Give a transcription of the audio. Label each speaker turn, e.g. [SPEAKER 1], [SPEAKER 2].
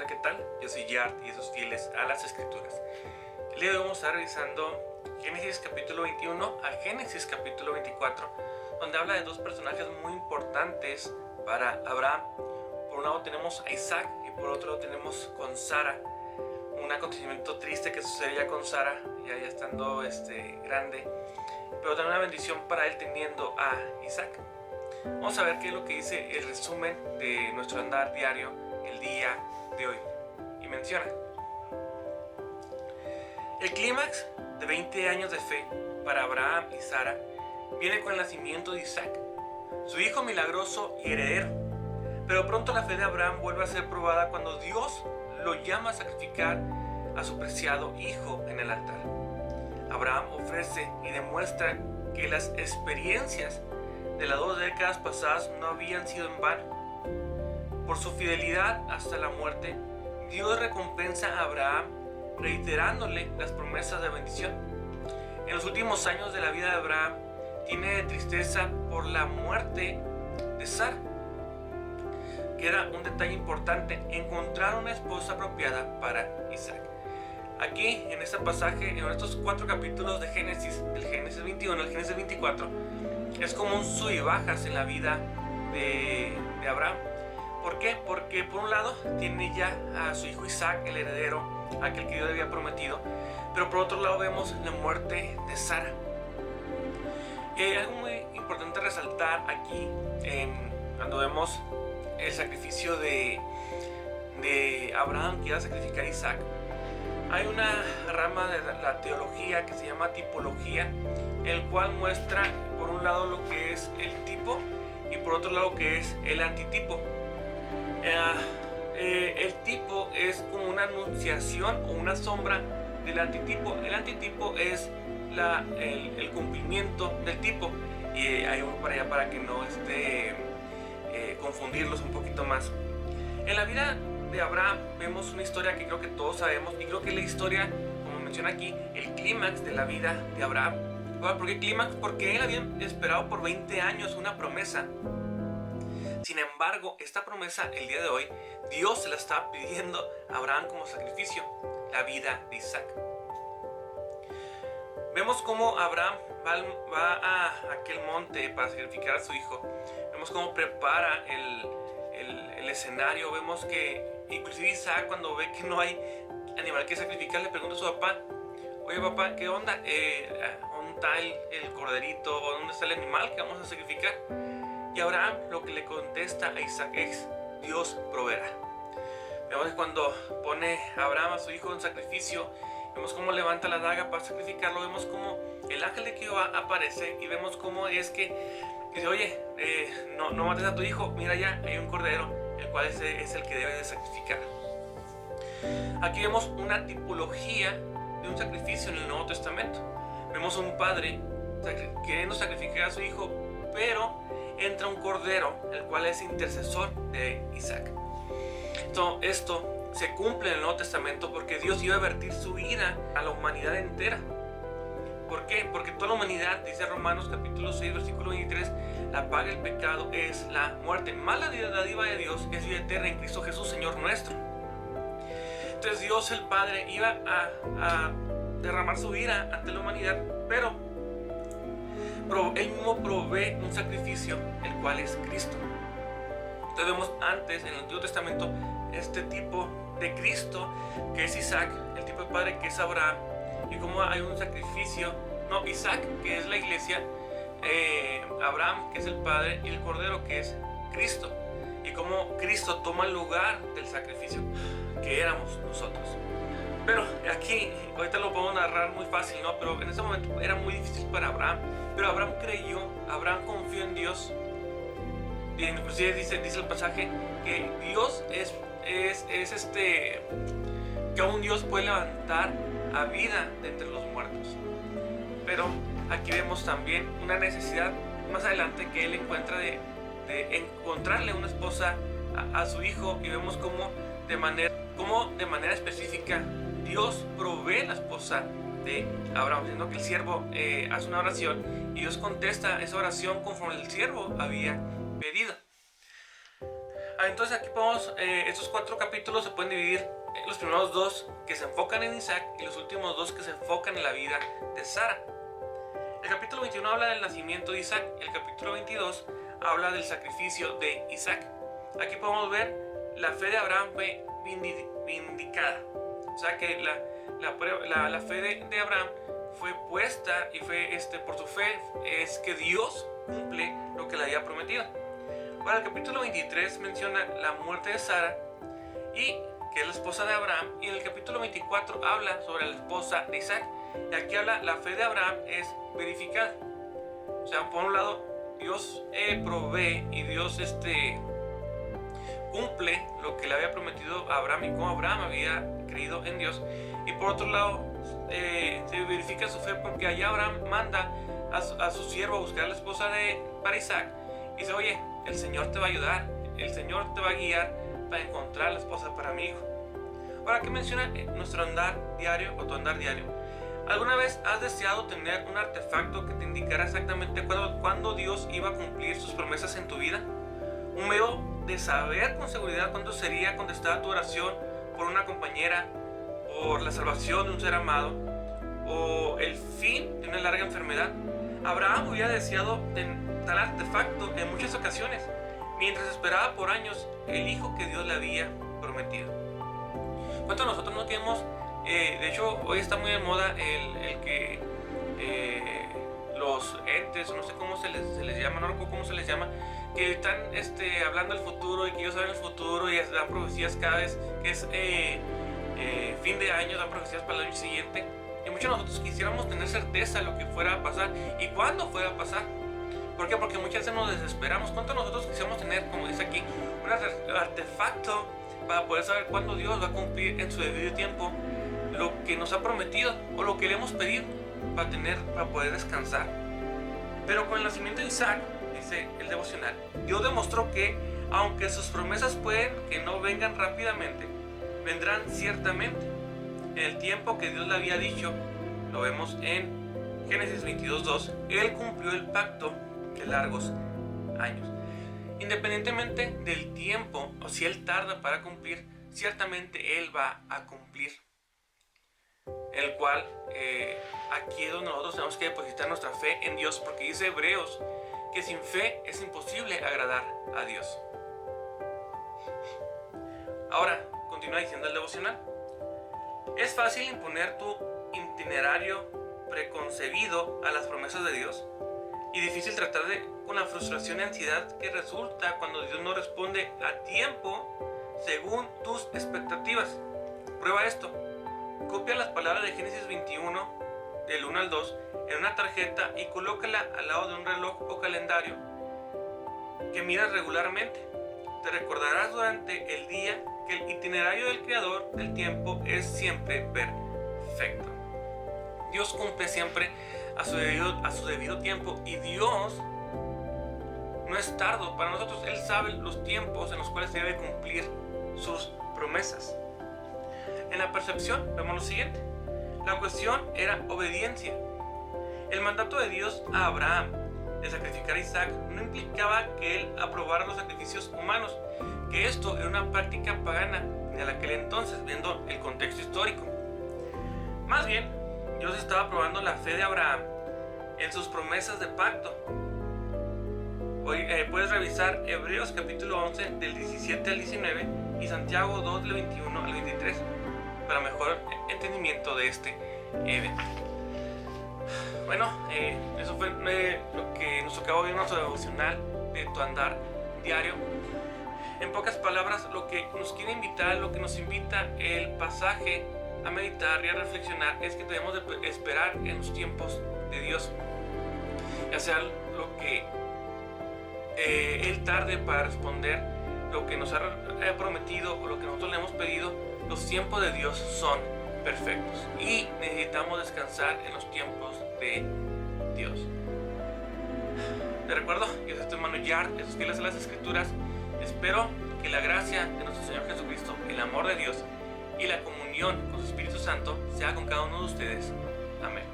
[SPEAKER 1] Hola, ¿qué tal? Yo soy Yart y esos fieles a las Escrituras. El día de hoy vamos a estar revisando Génesis capítulo 21 a Génesis capítulo 24, donde habla de dos personajes muy importantes para Abraham. Por un lado tenemos a Isaac y por otro tenemos con Sara, un acontecimiento triste que sucedería con Sara, ya estando grande, pero también una bendición para él teniendo a Isaac. Vamos a ver qué es lo que dice el resumen de nuestro andar diario el día de hoy. Y menciona: el clímax de 20 años de fe para Abraham y Sara viene con el nacimiento de Isaac, su hijo milagroso y heredero. Pero pronto la fe de Abraham vuelve a ser probada cuando Dios lo llama a sacrificar a su preciado hijo en el altar. Abraham ofrece y demuestra que las experiencias de las 2 décadas pasadas no habían sido en vano. Por su fidelidad hasta la muerte, Dios recompensa a Abraham reiterándole las promesas de bendición. En los últimos años de la vida de Abraham tiene tristeza por la muerte de Sara. Queda un detalle importante: encontrar una esposa apropiada para Isaac. Aquí, en este pasaje, en estos 4 capítulos de Génesis, del Génesis 21 al Génesis 24, es como un sub y bajas en la vida de Abraham. ¿Por qué? Porque por un lado tiene ya a su hijo Isaac, el heredero, aquel que Dios le había prometido, pero por otro lado vemos la muerte de Sara. Y hay algo muy importante resaltar aquí cuando vemos el sacrificio de Abraham, que iba a sacrificar a Isaac. Hay una rama de la teología que se llama tipología, el cual muestra por un lado lo que es el tipo y por otro lado lo que es el antitipo. El tipo es como una anunciación o una sombra del antitipo. El antitipo es el cumplimiento del tipo. Y ahí voy para allá para que no confundirlos un poquito más. En la vida de Abraham vemos una historia que creo que todos sabemos, y creo que la historia, como menciona aquí, el clímax de la vida de Abraham. ¿Por qué clímax? Porque él había esperado por 20 años una promesa. Sin embargo, esta promesa, el día de hoy, Dios se la estaba pidiendo a Abraham como sacrificio: la vida de Isaac. Vemos cómo Abraham va a aquel monte para sacrificar a su hijo. Vemos cómo prepara el escenario. Vemos que inclusive Isaac, cuando ve que no hay animal que sacrificar, le pregunta a su papá: oye papá, ¿qué onda? ¿Dónde está el corderito? ¿O dónde está el animal que vamos a sacrificar? Y Abraham lo que le contesta a Isaac es: Dios proveerá. Vemos que cuando pone a Abraham a su hijo en sacrificio, vemos cómo levanta la daga para sacrificarlo. Vemos cómo el ángel de Jehová aparece y vemos cómo es que dice: oye, no mates a tu hijo, mira, ya hay un cordero, el cual es el que debe de sacrificar. Aquí vemos una tipología de un sacrificio en el Nuevo Testamento. Vemos a un padre queriendo sacrificar a su hijo, pero entra un cordero, el cual es intercesor de Isaac. Esto se cumple en el Nuevo Testamento porque Dios iba a vertir su ira a la humanidad entera. ¿Por qué? Porque toda la humanidad, dice Romanos capítulo 6 versículo 23, la paga del pecado es la muerte, mas la dádiva de Dios es vida eterna en Cristo Jesús Señor nuestro. Entonces Dios el Padre iba a derramar su ira ante la humanidad, pero Él mismo provee un sacrificio, el cual es Cristo. Entonces vemos antes en el Antiguo Testamento este tipo de Cristo, que es Isaac, el tipo de padre que es Abraham, y cómo hay un sacrificio, Isaac, que es la iglesia, Abraham, que es el padre, y el cordero, que es Cristo, y cómo Cristo toma el lugar del sacrificio que éramos nosotros. Pero aquí, ahorita lo podemos narrar muy fácil, pero en ese momento era muy difícil para Abraham. Pero Abraham creyó, Abraham confió en Dios. Y inclusive dice el pasaje que Dios que aún Dios puede levantar a vida de entre los muertos. Pero aquí vemos también una necesidad más adelante que él encuentra de encontrarle una esposa a su hijo, y vemos cómo de manera específica Dios provee la esposa de Abraham, siendo que el siervo hace una oración y Dios contesta esa oración conforme el siervo había pedido. Entonces aquí podemos, estos 4 capítulos se pueden dividir en los primeros 2 que se enfocan en Isaac y los últimos 2 que se enfocan en la vida de Sara. El capítulo 21 habla del nacimiento de Isaac y el capítulo 22 habla del sacrificio de Isaac. Aquí podemos ver la fe de Abraham fue vindicada. O sea que la fe de Abraham fue puesta y fue por su fe es que Dios cumple lo que le había prometido. Ahora el capítulo 23 menciona la muerte de Sara y que es la esposa de Abraham, y en el capítulo 24 habla sobre la esposa de Isaac, y aquí habla la fe de Abraham es verificada. O sea, por un lado Dios provee y Dios cumple lo que le había prometido a Abraham y como Abraham había creído en Dios, y por otro lado se verifica su fe porque allá Abraham manda a su siervo a buscar a la esposa para Isaac y dice: oye, el Señor te va a ayudar, el Señor te va a guiar para encontrar la esposa para mi hijo. Ahora, ¿qué menciona nuestro andar diario o tu andar diario? ¿Alguna vez has deseado tener un artefacto que te indicara exactamente cuándo Dios iba a cumplir sus promesas en tu vida? Un medio de saber con seguridad cuándo sería contestada tu oración por una compañera, por la salvación de un ser amado o el fin de una larga enfermedad. Abraham hubiera deseado tal artefacto en muchas ocasiones, mientras esperaba por años el hijo que Dios le había prometido. ¿Cuántos de nosotros no queremos? De hecho, hoy está muy de moda el que los entes, no sé cómo se les llama, no recuerdo cómo se les llama, que están hablando del futuro y que ellos saben el futuro y dan profecías cada vez que es fin de año, dan profecías para el año siguiente. Y muchos de nosotros quisiéramos tener certeza de lo que fuera a pasar y cuándo fuera a pasar. ¿Por qué? Porque muchas veces nos desesperamos. ¿Cuántos de nosotros quisiéramos tener, como dice aquí, un artefacto para poder saber cuándo Dios va a cumplir en su debido tiempo lo que nos ha prometido o lo que le hemos pedido para poder descansar? Pero con el nacimiento de Isaac, dice el devocional, Dios demostró que aunque sus promesas pueden que no vengan rápidamente, vendrán ciertamente en el tiempo que Dios le había dicho. Lo vemos en Génesis 22:2. Él cumplió el pacto de largos años. Independientemente del tiempo o si Él tarda para cumplir, ciertamente Él va a cumplir. El cual aquí es donde nosotros tenemos que depositar nuestra fe en Dios, porque dice Hebreos que sin fe es imposible agradar a Dios. Ahora, continúa diciendo el devocional. Es fácil imponer tu itinerario preconcebido a las promesas de Dios y difícil tratar con la frustración y ansiedad que resulta cuando Dios no responde a tiempo según tus expectativas. Prueba esto. Copia las palabras de Génesis 21 del 1 al 2 en una tarjeta y colócala al lado de un reloj o calendario que miras regularmente. Te recordarás durante el día que el itinerario del Creador del tiempo es siempre perfecto. Dios cumple siempre a su debido tiempo, y Dios no es tardo para nosotros. Él sabe los tiempos en los cuales debe cumplir sus promesas. En la percepción vemos lo siguiente. La cuestión era obediencia. El mandato de Dios a Abraham de sacrificar a Isaac no implicaba que él aprobara los sacrificios humanos, que esto era una práctica pagana en aquel entonces, viendo el contexto histórico. Más bien, Dios estaba probando la fe de Abraham en sus promesas de pacto. Hoy puedes revisar Hebreos capítulo 11 del 17 al 19 y Santiago 2 del 21 al 23 para mejor entendimiento de este evento. Bueno, eso fue lo que nos acabó de nuestro devocional de tu andar diario. En pocas palabras, lo que nos quiere invitar, lo que nos invita el pasaje a meditar y a reflexionar es que debemos de esperar en los tiempos de Dios. Ya sea lo que Él tarde para responder lo que nos ha prometido o lo que nosotros le hemos pedido, los tiempos de Dios son perfectos y necesitamos descansar en los tiempos de Dios. Te recuerdo, yo soy tu hermano Yard, esos fieles a las Escrituras. Espero que la gracia de nuestro Señor Jesucristo, el amor de Dios y la comunión con su Espíritu Santo sea con cada uno de ustedes. Amén.